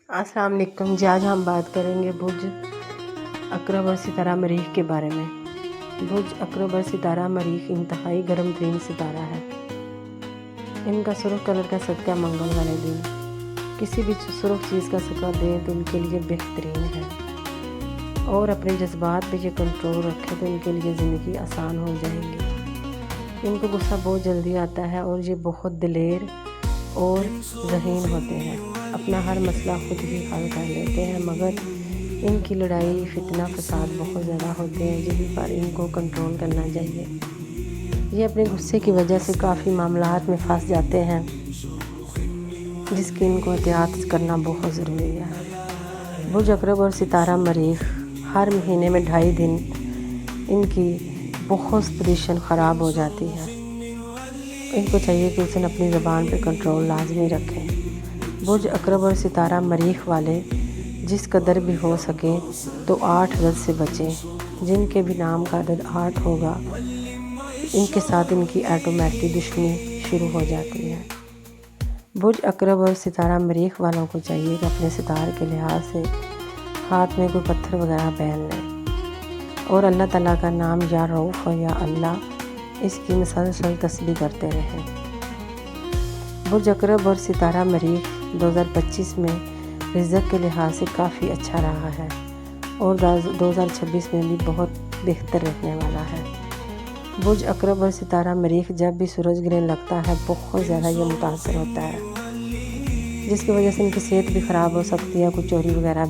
السلام علیکم جی، آج ہم بات کریں گے برج عقرب اور ستارہ مریخ کے بارے میں۔ برج عقرب اور ستارہ مریخ انتہائی گرم ترین ستارہ ہے۔ ان کا سرخ کلر کا صدقہ منگل والے دن کسی بھی سرخ چیز کا صدقہ دیں تو ان کے لیے بہترین ہے، اور اپنے جذبات پہ یہ کنٹرول رکھیں تو ان کے لیے زندگی آسان ہو جائے گی۔ ان کو غصہ بہت جلدی آتا ہے اور یہ بہت دلیر اور ذہین ہوتے ہیں، اپنا ہر مسئلہ خود ہی حل کر لیتے ہیں، مگر ان کی لڑائی فتنہ فساد بہت زیادہ ہوتے ہیں، یہی پر ان کو کنٹرول کرنا چاہیے۔ یہ اپنے غصے کی وجہ سے کافی معاملات میں پھنس جاتے ہیں، جس کی ان کو احتیاط کرنا بہت ضروری ہے۔ برج عقرب اور ستارہ مریخ ہر مہینے میں 2.5 دن ان کی بہت پوزیشن خراب ہو جاتی ہے۔ ان کو چاہیے کہ اسے اپنی زبان پہ کنٹرول لازمی رکھیں۔ برج عقرب اور ستارہ مریخ والے جس قدر بھی ہو سکے تو 8 عدد سے بچیں، جن کے بھی نام کا عدد 8 ہوگا ان کے ساتھ ان کی آٹومیٹک دشمنی شروع ہو جاتی ہے۔ برج عقرب اور ستارہ مریخ والوں کو چاہیے کہ اپنے ستارے کے لحاظ سے ہاتھ میں کوئی پتھر وغیرہ پہن لیں اور اللہ تعالیٰ کا نام یا رؤوف یا اللہ اس کی مسلسل تسبیح کرتے رہیں۔ برج عقرب اور ستارہ مریخ 2025 میں رزق کے لحاظ سے کافی اچھا رہا ہے اور 2026 میں بھی بہت بہتر رہنے والا ہے۔ برج عقرب اور ستارہ مریخ جب بھی سورج گرہن لگتا ہے بہت زیادہ یہ متاثر ہوتا ہے، جس کی وجہ سے ان کی صحت بھی خراب ہو سکتی ہے، کچھ چوری وغیرہ